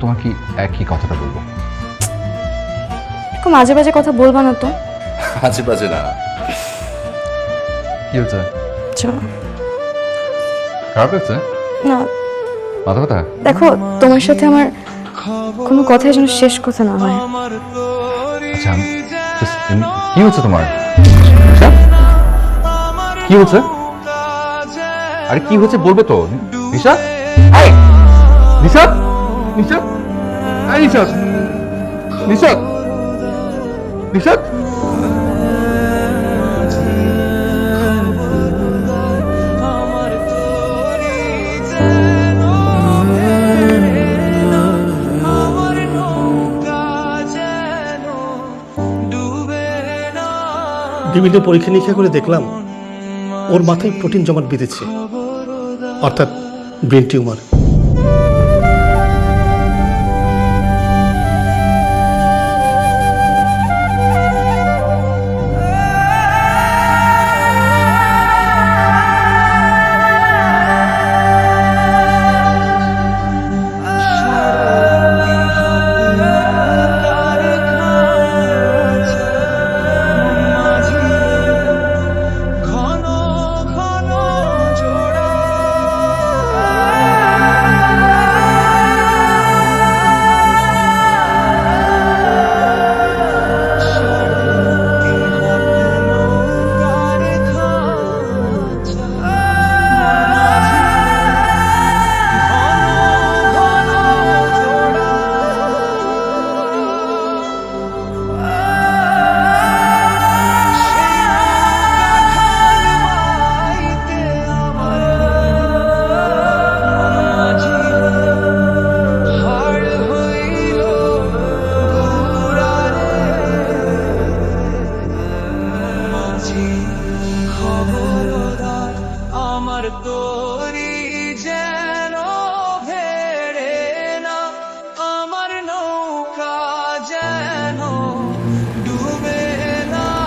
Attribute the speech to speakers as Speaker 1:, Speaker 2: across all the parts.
Speaker 1: তোমার কি একই কথাটা বলবো?
Speaker 2: খুব মাঝে মাঝে কথা বলবা না তো।
Speaker 1: আজে বাজে না। কি হচ্ছে?
Speaker 2: চলো।
Speaker 1: খারাপ হচ্ছে
Speaker 2: না
Speaker 1: মাথা ব্যথা?
Speaker 2: দেখো, তোমার সাথে আমার কোনো কথাই যেন শেষ কথা না হয়।
Speaker 1: আচ্ছা কি হচ্ছে তোমার? আচ্ছা, কি হচ্ছে? আরে কি হচ্ছে বলবে তো। নিশা, এই নিশা, নিশা, এই নিশা, নিশা, নিশা।
Speaker 3: বিভিন্ন পরীক্ষা নিরীক্ষা করে দেখলাম ওর মাথায় প্রোটিন জমাট বেঁধেছে, অর্থাৎ ব্রেন টিউমার।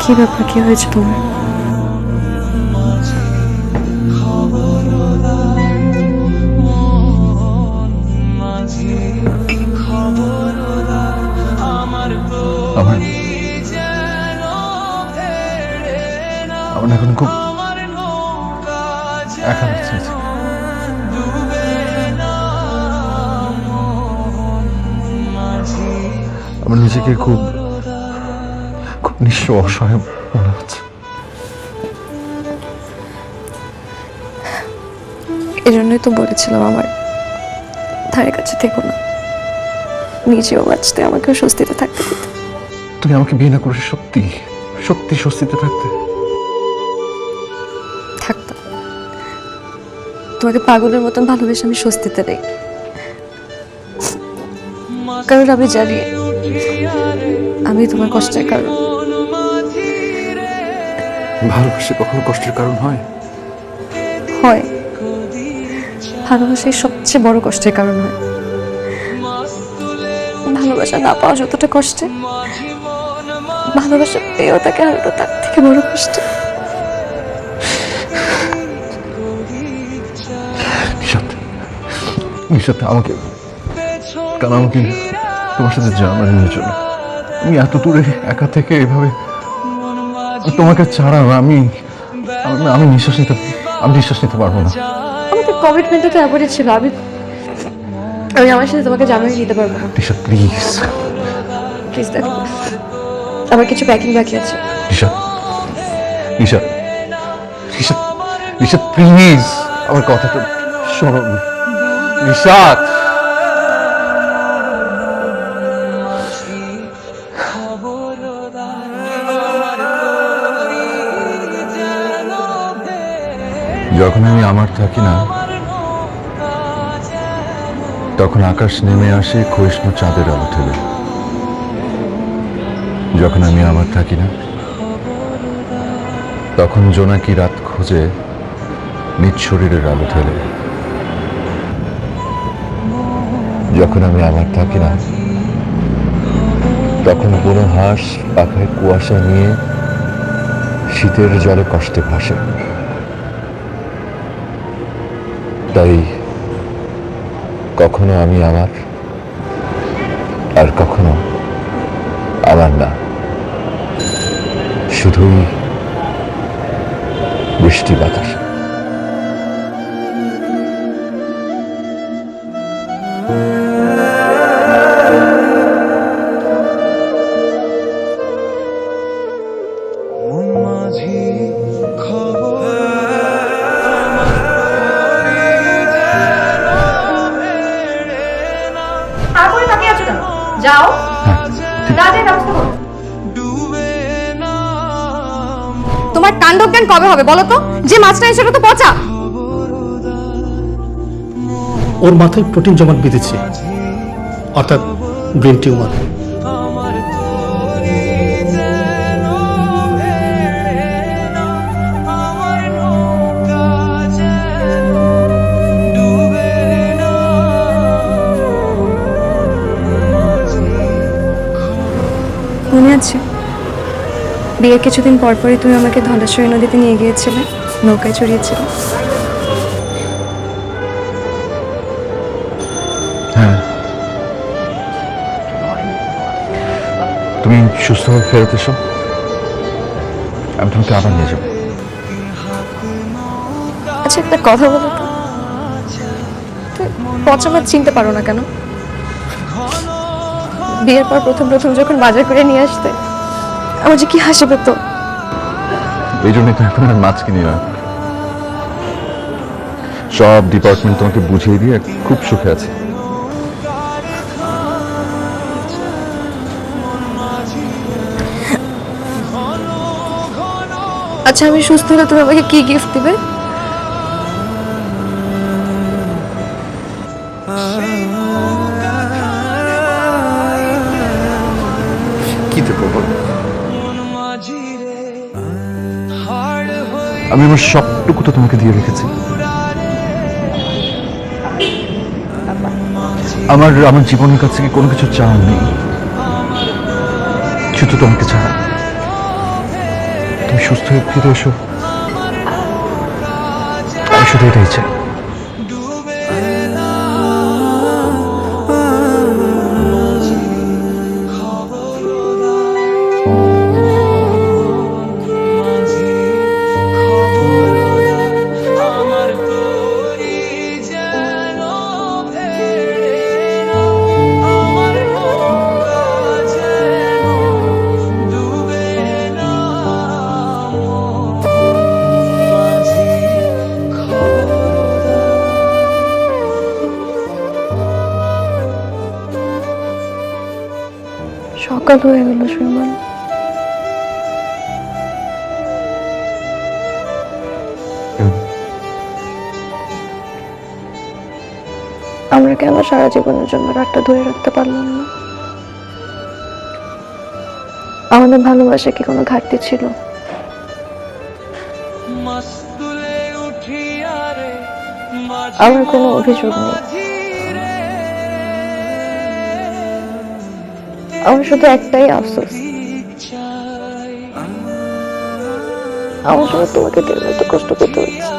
Speaker 2: কি ব্যাপার, কি হয়েছে তোমার?
Speaker 1: আমার আমার এখন খুব একা লাগছে। আমার নিজেকে খুব খুব নিঃস্ব অসহায় মনে হচ্ছে।
Speaker 2: এই জন্যই তো বলেছিলাম আমার ধারে কাছে থেকো না, নিজেও বাঁচতে আমাকেও স্বস্তিতে থাকতে দিতে।
Speaker 1: তুমি আমাকে বিয়ে না করে সত্যি সত্যি স্বস্তিতে থাকতে?
Speaker 2: থাকতাম। তোমাকে পাগলের মতন ভালোবেসে আমি স্বস্তিতে নেই, কারণ আমি জানি আমি তোমার কষ্টের কারণ।
Speaker 1: ভালোবাসা কখনো কষ্টের কারণ হয়?
Speaker 2: হয়, ভালোবাসাই সবচেয়ে বড় কষ্টের কারণ হয়। ভালোবাসা না পাওয়া যতটা কষ্টে, ভালোবাসা পেয়েও তাকে হারানো তার থেকে বড় কষ্ট।
Speaker 1: নিশাত আমাকে কেন আমাকে তোমার সাথে জানানোর জন্য আমি এত দূরে একা থেকে এভাবে তোমাকে ছাড়া আমি আমি নিঃশ্বাস নিতে পারবো না।
Speaker 2: আমাদের কমিটমেন্টটা তো এমনই ছিল, আমি আমার সাথে তোমাকে জানাই নিতে পারবো না।
Speaker 1: নিশাত প্লিজ,
Speaker 2: প্লিজ দেখো, আমার কিছু প্যাকিং বাকি আছে।
Speaker 1: নিশাত, নিশাত, নিশাত, নিশাত প্লিজ আমার কথাটা শোনো। নিশাত, যখন আমি আমার থাকি না তখন আকাশ নেমে আসে ক্ষয়িষ্ণু চাঁদের আলো ঠেলে। যখন আমি আমার থাকি না তখন জোনাকি রাত খোঁজে নিজ শরীরের আলো ঠেলে। যখন আমি আমার থাকি না তখন কোনো হাঁস পাখায় কুয়াশা নিয়ে শীতের জলে কষ্টে ভাসে। তাই কখনো আমি আমার মিষ্টি বাতাস।
Speaker 4: তারপরে তাকিয়ে আছো কেন? যাও, কাজের ব্যবস্থা করো। তোমার তাণ্ডব জ্ঞান কবে হবে বলো তো? যে মাছটা সেটা তো পচা।
Speaker 3: ওর মাথায় প্রোটিন জমাট বেঁধেছে, অর্থাৎ ব্রেন টিউমার।
Speaker 2: মনে আছে বিয়ের কিছুদিন পর পরই তুমি আমাকে ধলেশ্বরী নদীতে নিয়ে গিয়েছিলে, নৌকায় চড়িয়েছিলে।
Speaker 1: হ্যাঁ, তুমি সুস্থ হয়ে ফেরত এসো, আমি তোমাকে আবার নিয়ে যাবো।
Speaker 2: আচ্ছা একটা কথা বলো তো, তুমি পচা মাছ চিনতে পারো না কেন? বিয়ের পর প্রথম প্রথম যখন বাজার করে নিয়ে আসতে আমার যে কি হাসি পেতো।
Speaker 1: এই জন্যই তো এখন আর মাছ কিনি না, সব ডিপার্টমেন্ট তোমাকে বুঝিয়ে দিয়ে খুব সুখে আছে।
Speaker 2: আচ্ছা আমি সুস্থ হলে তুমি আমাকে কি গিফট দিবে?
Speaker 1: কি দেবো বলো? আমি আমার সবটুকু তো তোমাকে দিয়ে রেখেছি। আমার আমার জীবনের কাছে কি কোনো কিছু চাওয়া নেই, শুধু তোমাকে ছাড়া। তুমি সুস্থ হয়ে ফিরে এসো, আমি শুধু এটাই চাই।
Speaker 2: সকাল হয়ে গেল সুমন, আমরা কেন সারা জীবনের জন্য রাতটা ধরে রাখতে পারলাম না? আমাদের ভালোবাসা কি কোনো ঘাটতি ছিল? আমার কোনো অভিযোগ নেই, আমার শুধু একটাই আফসোস, আমার জন্য তোমাকে দিন এত কষ্ট করতে হচ্ছে।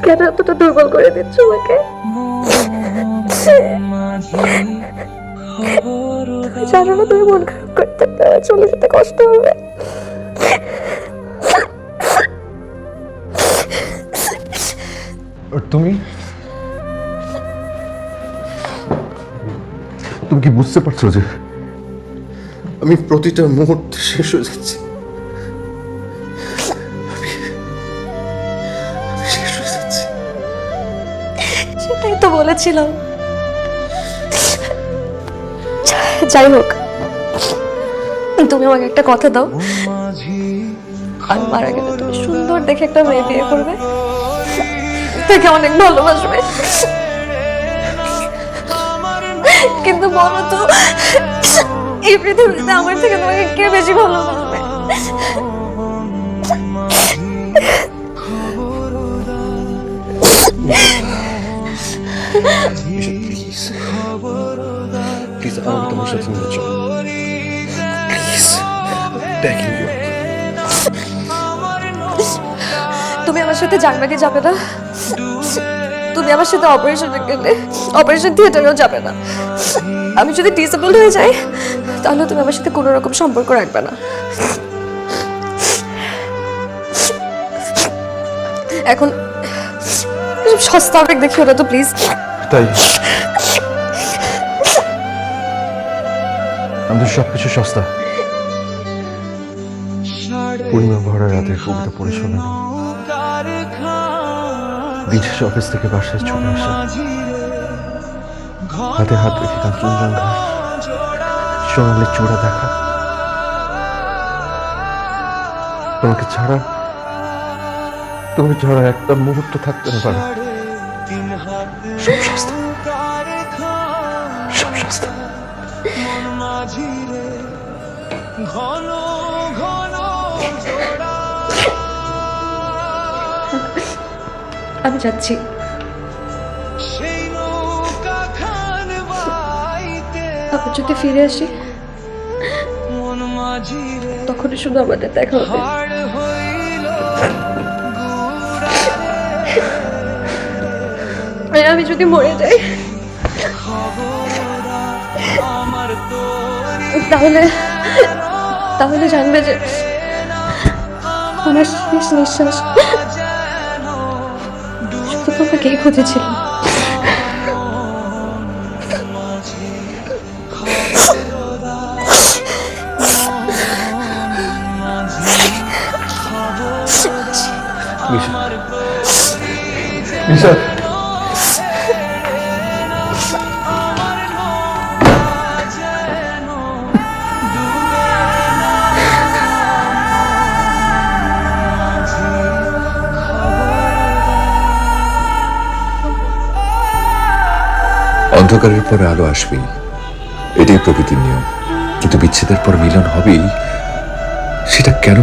Speaker 2: কেন এতটা দুর্বল করে দিচ্ছ আমাকে? জানো না তুমি মন খারাপ করতে চলে যেতে কষ্ট হবে।
Speaker 1: তুমি তুমি কি বুঝতে পারছো যে আমি প্রতিটা মুহূর্তে শেষ হয়ে যাচ্ছি? আমি শেষ হয়ে যাচ্ছি।
Speaker 2: সেটাই তো বলেছিলাম। যাই হোক, তুমি আমাকে একটা কথা দাও, আমি মারা গেলে তুমি সুন্দর দেখে একটা মেয়ে বিয়ে করবে, তাকে অনেক ভালোবাসবে। কিন্তু বলো তো, এই পৃথিবীতে আমার থেকে তোমাকে কে বেশি ভালোবাসবে?
Speaker 1: প্লিজ আমাকে তোমার সাথে নিয়ে চলো, প্লিজ, বেগিং ইউ।
Speaker 2: তুমি আমার সাথে জার্মানি যাবে না, তুমি আমার সাথে অপারেশনে গেলে অপারেশন থিয়েটারেও যাবে না। আমি যদি ডিসেবল হয়ে যাই তাহলে তুমি আমার সাথে কোনো রকম সম্পর্ক রাখবে না। এখন এসব সস্তা আবেগ দেখিও না তো প্লিজ।
Speaker 1: তাই আমাদের সবকিছু সস্তা। পূর্ণিমা ভরা রাতের কবিতা পড়ে শোনা, দিন শেষে অফিস থেকে বাসায় ছুটে আসা, হাতে হাত রেখে কাঞ্চনজঙ্ঘা সোনালি চূড়া দেখা, তোমাকে ছাড়া একটা মুহূর্ত থাকতে না পারে। সব সস্তা, সব সস্তা।
Speaker 2: আমি যাচ্ছি। আবার যদি ফিরে আসি তখনই শুধু আমাদের দেখা হবে। আর আমি যদি মরে যাই তাহলে জানবে যে আমার শেষ নিঃশ্বাস শুধু তোমাকেই খুঁজেছিল।
Speaker 1: নিশা,
Speaker 5: অন্ধকারের পরে আলো আসবেই, এটাই প্রকৃতির নিয়ম। কিন্তু বিচ্ছেদের পর মিলন হবেই, সেটা কেন